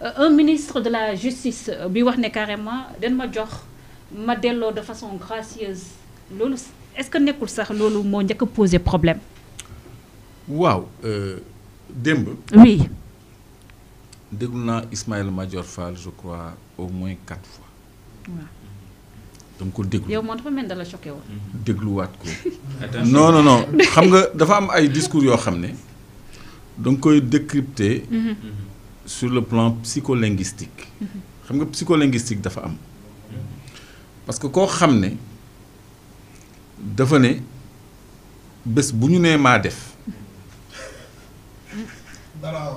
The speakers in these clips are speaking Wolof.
un ministre de la justice bi wax ne carrément dañ ma jox ma delloo de façon gracieuse loolu est-ce que nekkul sax loolu moo njëkk a poser problème. waaw démb. oui. déglu naa Ismaïla Madior Fall je crois au moins 4 fois. waaw. dama ko déglu yow moom dafa mel da la choqué woon. dégluwaat ko. non xam nga dafa am ay discours yoo xam ne da nga koy décrypter. sur le plan psycholinguistique. xam nga psycholinguistique dafa am. parce que koo xam ne dafa ne bés bu ñu nee maa def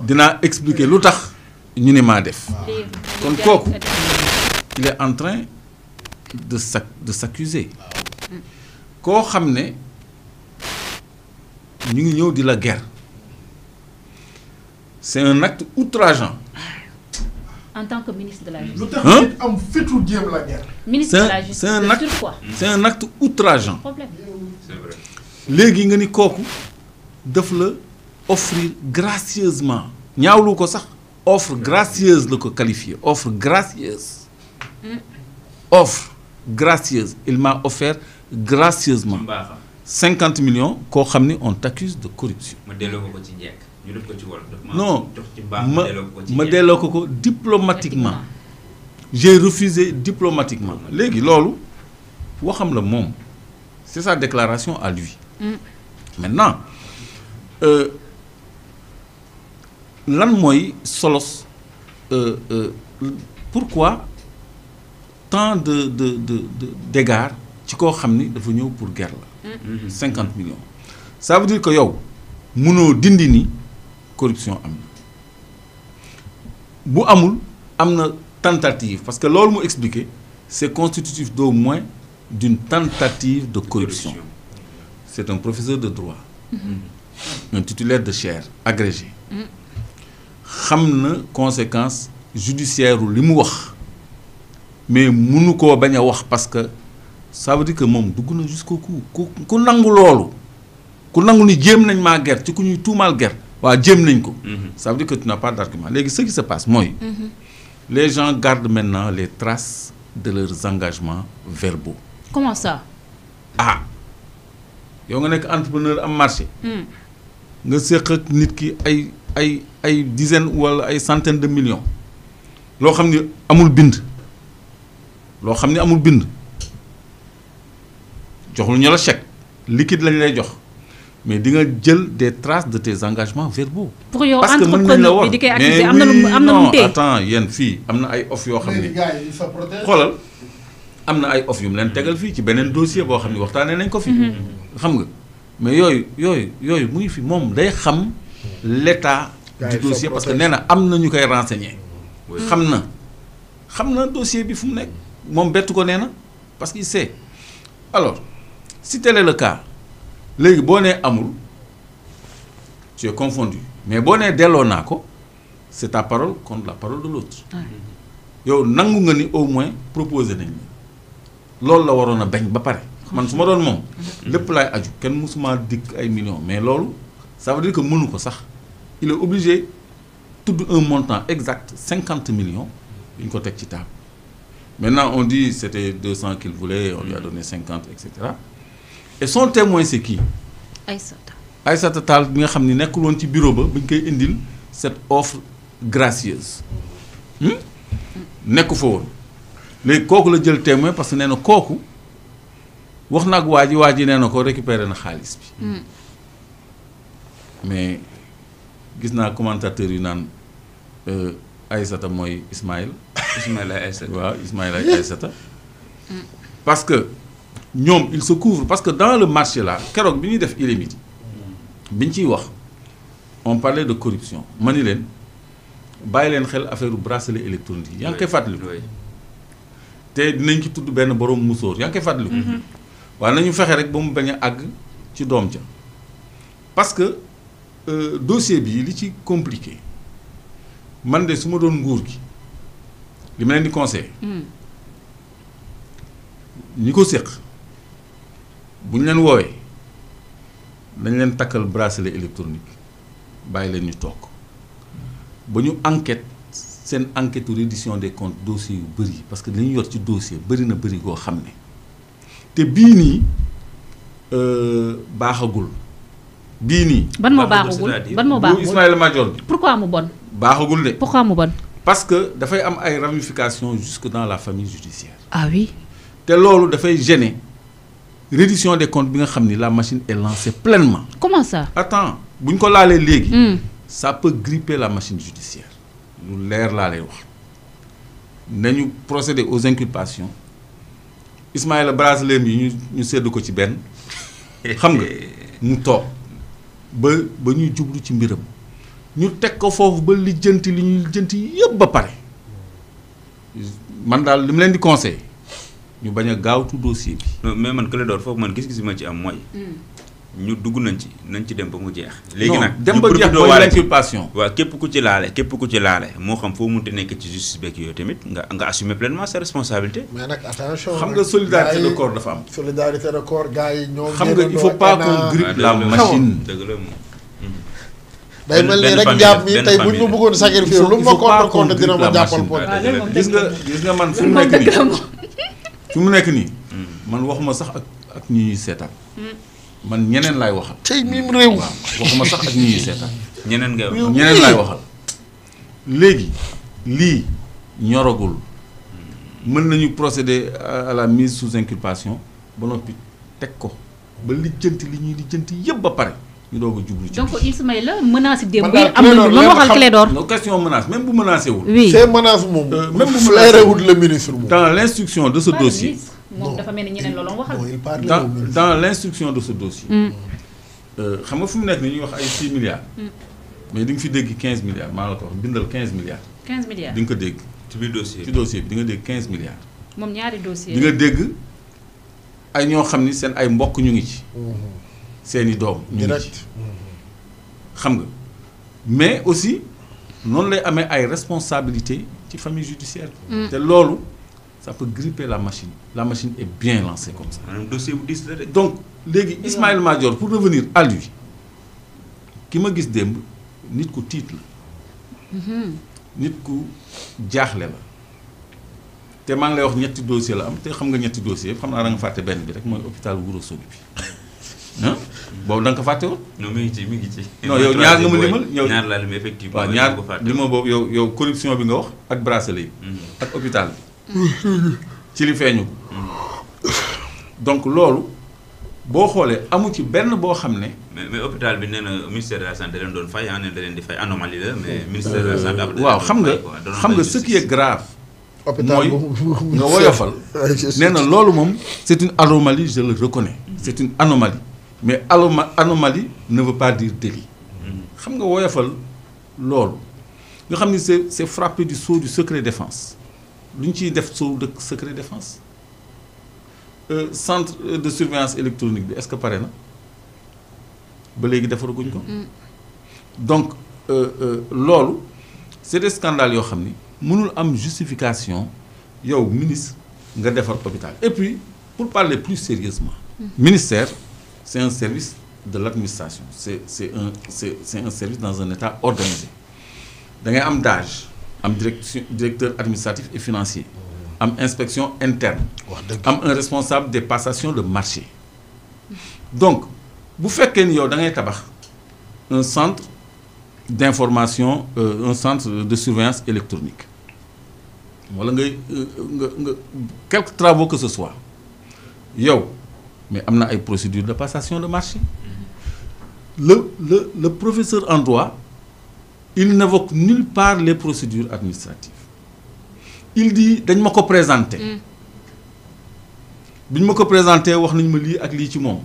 dinaa expliquer lu tax ñu ne maa def. kon kooku il est en train de s'accuser koo xam ne ñu ngi ñëw di la guerre c'est un acte outrageant. En tant que ministre de la justice. Hein? Ministre de la justice. C'est un acte outrageant. Problème. C'est vrai. léegi nga ni kooku daf la offrir gracieusement ñaawlu ko sax offre gracieuse la ko qualifié offre gracieuse. offre gracieuse il m'a offert gracieusement 50 millions koo xam ni on t'accuse de corruption. ma delloo ko ci njëkk ñu def ko ci wolof. non jox ci baax ma delloo ko diplomatiquement. j'ai refusé diplomatiquement léegi loolu waxam la moom c'est sa déclaration à lui. maintenant lan mooy solos pourquoi tant de d'égards ci koo xam ni dafa ñëw pour guerre la. 50 millions. ça veut dire que yow mënoo dindi ni corruption am na bu amul am na tentative parce que loolu mu expliqué c'est constitutif d'au moins d'une tentative de corruption. C'est un professeur de droit. Un titulaire de chaire agrégé. xam na conséquences judiciaires li mu wax mais mënu koo bañ a wax parce que ça veut dire que moom dugg na jusqu'au cou ku nangu loolu ku nangu ni jéem nañ maa guerre ci ku ñuy tuumaal guerre waaw jéem nañ ko. ça veut dire que tu n'as pas d'argument léegi ce qui se passe mooy. les gens gardent maintenant les traces de leurs engagements verbaux. Comment ça? Ah yow nga nekk entrepreneur am marché. nga séq ak nit ki ay dizaines wala ay centaines de millions. loo xam ni amul bind. loo xam ni amul bind. joxul ñu la chèque liquide lañ lay jox mais di nga jël des traces de tes engagements verbaux. pour yow parce que mën nañ la war di koy accuser am na lu mu téye. attends yéen fii am na ay offres yoo xam ni xoolal am na ay offres yu mu leen tegal fii ci beneen dossier boo xam ni waxtaanee nañ ko fi. xam nga mais yooyu mu ngi fi moom day xam l'état du dossier parce que nee na am na ñu koy renseigner. xam na dossier bi fu mu nekk moom bettu ko nee na parce qu'il sait alors si tel est le cas léegi boo nee amul tu es confondu mais boo nee delloo naa ko c'est ta parole contre la parole de l'autre. yow nangu nga ni au moins proposé nañ loolu la waroon a bañ ba pare man su ma doon moom lépp laay aju kenn musuma dikk ay millions mais loolu ça veut dire que mënu ko sax il est obligé tudd un montant exact 50 millions ñu ko teg ci table maintenant on dit c'était 200 qu'il voulait on lui a donné 50 etc. et son témoin c'est qui? Aïssata Tall bi nga xam ni nekkul woon ci bureau ba bu ñu koy indil cette offre gracieuse nekku fa woon léegi kooku la jël témoin parce que nee na kooku wax na ak waa ji nee na ko récupérer na xaalis bi mais gis naa commentateur yu naan Aïssata mooy Ismaïla Aïssata waaw Ismaïla Aïssata parce que ñoom il se couvre parce que dans le marché là keroog bi ñuy def il est midi bi ñu ciy wax on parlait de corruption ma ni leen bàyyi leen xel affaire bracelet électronique yi yaa ngi koy fàttaliku te dinañ ci tudd benn borom musóor yaa ngi koy fàttaliku waaye nañu fexe rek ba mu bañ a àgg ci doom ja parce que dossier bi li ci compliqué man de su ma doon nguur gi li ma leen di conseillé ñi ko séq bu ñu leen woowee dañ leen takkal bracelet électronique bàyyi leen ñu toog ba ñu enquête seen enquête reddition des comptes dossiers yu bëri parce que li ñu yor ci dossier bëri na bëri goo xam ne te bii nii baaxagul bii nii. ban moo baaxagul ban moo baaxagul bu Ismaïla Madior bi. pourquoi mu bon. baaxagul de. pourquoi mu bon. parce que dafay am ay ramifications jusque dans la famille judiciaire. ah oui. te loolu dafay gêner reddition des comptes bi nga xam ni la machine est lancée pleinement. comment ça. attends bu ñu ko laalee léegi. ça peut gripper la machine judiciaire. lu leer laa lay wax nañu procéder aux inculpations Ismaïla bracelet yi ñu sédd ko ci benn xam nga mu toog ba ñuy jublu ci mbiram ñu teg ko foofu ba lijjanti li ñuy lijjanti yëpp ba pare man daal li mu leen di conseiller ñu bañ a gaawtu dossier bi. mais man Clédor foofu man gis-gis ma ci am mooy. ñu dugg nañ ci dem ba mu jeex. léegi nag dem ba jeex mooy l'inculpation. waaw képp ku ci laale moo xam foo munte nekk ci justice beeg yooyu tamit nga assumer pleinement sa responsabilité. mais nag attention xam nga solidarité de corps dafa am. solidarité de corps gars yi ñoo. xam nga il faut pas qu'on grippe la machine. dëgg la moom. day mel ni rek jàpp mi tey bu ñu ma bëggoon sacrifier lu ma compte dina ma jàppal poñ. gis nga man fi mu nekk nii man waxuma sax ak ñi ñuy seetaan. man ñeneen laay waxal. tey mim réew. waaw waxuma sax ak ñi ñuy seetaan. ñeneen ngay wax ñeneen laay waxal. léegi lii ñoragul mën nañu procéder à la mise sous inculpation ba noppi teg ko ba lijjanti li ñuy lijjanti yëpp ba pare ñu doog a jublu ci. donc Ismaïla menace démb bi am na lu waxal Clédor. non question menace même bu menacé wul. oui c'est menace moom. même bu flairé wul le ministre moom. dans l'instruction de ce dossier. moom dafa mel ni ñeneen loolu waxal. dans l'instruction de ce dossier. xam nga fu mu nekk ni ñuy wax ay 6 milliards. mais di nga fi dégg 15 milliards maa la ko wax bindal 15 milliards. 15 milliards di nga ko dégg. ci biir dossier ci dossier bi di nga dégg 15 milliards. moom ñaari dossier di nga dégg ay ñoo xam ni seen ay mbokk ñu ngi ci. seeni doom ñu ngi ci. xam nga mais aussi noonu lay amee ay responsabilités ci famille judiciaire. te loolu. ça peut gripper la machine. La machine est bien lancée comme ça. Un dossier bu diis la rek. Donc, léegi Ismaïla Madior pour revenir à lui ki ma gis démb nit ku tiit la. nit ku jaaxle la. te maa ngi lay wax ñetti dossier la am te xam nga ñetti dossier yëpp xam naa da nga fàtte benn bi rek mooy hôpital Ourossogui bi ah boobu da nga ko fàtte woon. non mi ngi ci. non yow ñaar nga ma limal ñaar laa lim effectivement. waaw ñaar li ma boobu yow corruption bi nga wax ak bracelet yi. ak hôpital bi. ci li feeñu donc loolu boo xoolee amu ci benn boo xam ne. mais hôpital bi nee na ministère de la santé da leen doon fay da leen di fay anomalie la mais ministère de la santé. waaw xam nga ce qui est grave. mooy nga woyofal. nee na loolu moom c'est une anomalie je le reconnais. c'est une anomalie mais anomalie ne veut pas dire délit. xam nga woyofal loolu nga xam ni c'est frappé du sceau du secret défense. lu ñu ciy def sceau de secret défense centre de surveillance électronique bi est-ce que pare na ba léegi defaraguñ ko. donc loolu c'est des scandales yoo xam ni mënul am justification yow ministre nga defar hôpital et puis pour parler plus sérieusement ministère c'est un service de l'administration c'est un service dans un état organisé da ngay am DAGE am directeur administratif et financier am inspection interne am un responsable des passations de marché donc bu fekkee ni yow da ngay tabax un centre d'information un centre de surveillance électronique wala ngay nga quelques travaux que ce soit yow mais am na ay procédures de passation de marché le professeur en droit il n'évoque nulle part les procédures administratives il dit dañ ma ko présenter bi ñu ma ko présenter wax nañ ma lii ak lii ci moom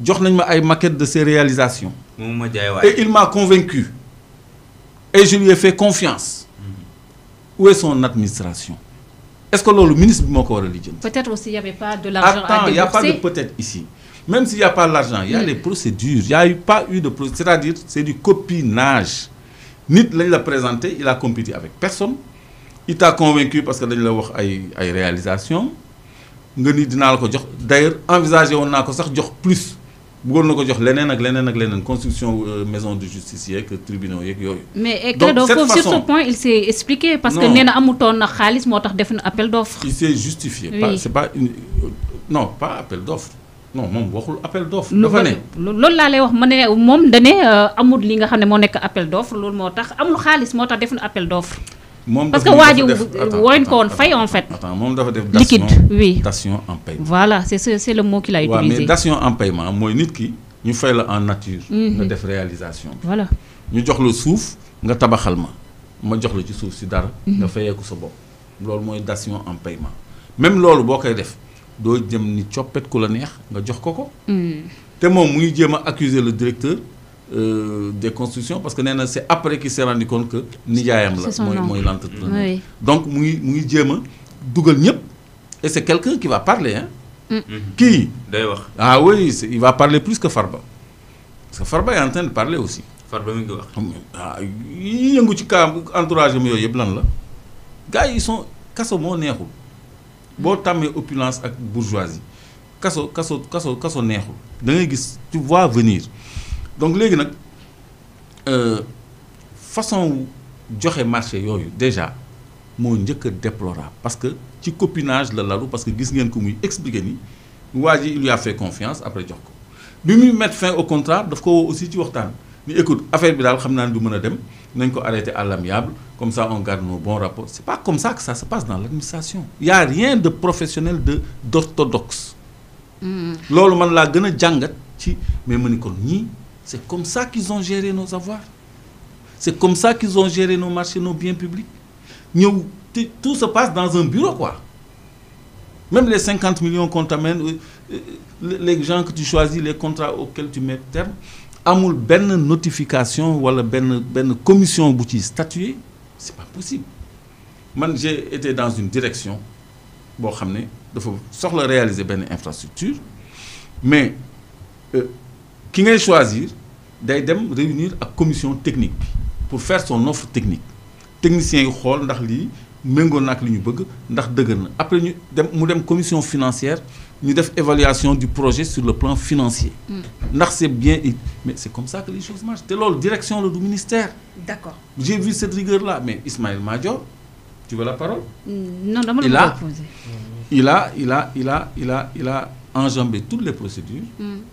jox nañ ma ay maquettes de ses réalisations et il m'a convaincu et je lui ai fait confiance où est son administration est-ce que loolu ministre bi moo ko war a lijjanti. peut-être aussi il y avait pas de l'argent à débourser. Il y a pas de peut-être ici même s'il y a pas l'argent il y a les procédures il y a eu pas eu de procédure c'est-à-dire c'est du copinage nit lañ la présenté il a compétit avec personne il t'a convaincu parce que dañ la wax ay réalisations nga ni dinaa la ko jox d'ailleurs envisagé woon naa ko sax jox plus bëggoon na ko jox leneen ak leneen ak leneen construction maison de justice yeeg tribunaux yeeg yooyu. mais Clédor foofu sur ce point il s'est expliqué. parce que nee na amutoon na xaalis moo tax def na appel d'offre. il s'est justifié. Oui. pas c'est pas une non pas appel d'offre non moom waxul appel d'offre. dafa ne loolu laa lay wax ma ne moom da ne amul li nga xam ne moo nekk appel d'offre loolu moo tax amul xaalis moo tax def na appel d'offre. moom parce que waa ji woon ko woon fay en fait. attends moom dafa def liquide oui dation en paiement. voilà c'est le mot qu'il a utilisé. waaw mais dation en paiement mooy nit ki ñu fay la en nature. nga def réalisation. voilà ñu jox la suuf nga tabaxal ma jox la ci suuf si dara. nga fayeeku sa bopp. loolu mooy dation en paiement même loolu boo koy def doo jëm ni coppet ku la neex nga jox ko. te moom mu ngi jéem a accuser le directeur des constructions parce que nee na c'est après qu'il s'est rendu compte que nijaayam la. mooy l'entrepreneur. Oui. donc mu ngi jéem a dugal ñëpp et c'est quelqu'un qui va parler hein. Kii day wax. ah oui il va parler plus que Farba parce que Farba est en train de parler aussi. Farba mi ngi wax. ah yi yëngu ci cas entourage am yooyu yëpp lan la gars yi ils sont kaso moo neexul boo tàmmee opulence ak bourgeoisie kaso neexul da ngay gis tu vois venir donc léegi nag façon joxe marché yooyu déjà moo njëkk a déplorable parce que ci copinage la lalu parce que gis ngeen ko muy expliquer ni waa ji il lui a fait confiance après jox ko bi muy mettre fin au contrat daf ko woo aussi ci waxtaan ni écoute affaire bi daal xam naa ne du mën a dem nañ ko arrêter à l'amiable comme ça on garde nos bons rapports c'est pas comme ça que ça se passe dans l'administration il y a rien de professionnel d'orthodoxe loolu man laa gën a jàngat ci mais ma ni kon ñii c'est comme ça qu'ils ont géré nos avoirs c'est comme ça qu'ils ont géré nos marchés nos biens publics ñëw te tout se passe dans un bureau quoi même les 50 millions qu'on t'amène les gens que tu choisis les contrats auxquels tu mets terme amul benn notification wala benn commission bu ci statuer c'est pas possible man j'ai été dans une direction boo xam ne dafa soxla réaliser benn infrastructure mais ki ngay choisir day dem réunir ak commission technique bi pour faire son offre technique techniciens yi xool ndax lii méngoo na ak li ñu bëgg ndax dëgër na après ñu dem commission financière ñu def évaluation du projet sur le plan financier ndax c'est bien mais c'est comme ça que les choses marchent te loolu direction la du ministère. D'accord. J'ai vu cette rigueur là mais Ismaël Madior tu veux la parole. Non dama la poser. Il a enjambé toutes les procédures.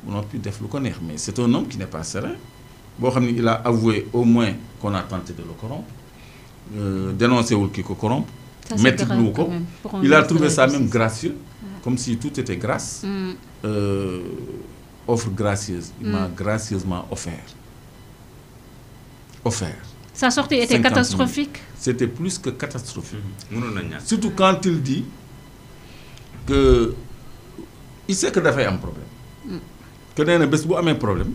On a pu def lu ko neex mais c'est un homme qui n'est pas serein boo xam ne il a avoué au moins qu'on a tenté de le corrompre dénoncé wul ki ko corrompre. metti lu ko il a trouvé ça même gracieux. Comme si tout était grâce. Offre gracieuse. Il m'a gracieusement offert. Sa sortie était catastrophique. C'était plus que catastrophique. Surtout quand il dit que il sait que dafay am problème. Que nee na bés bu amee problème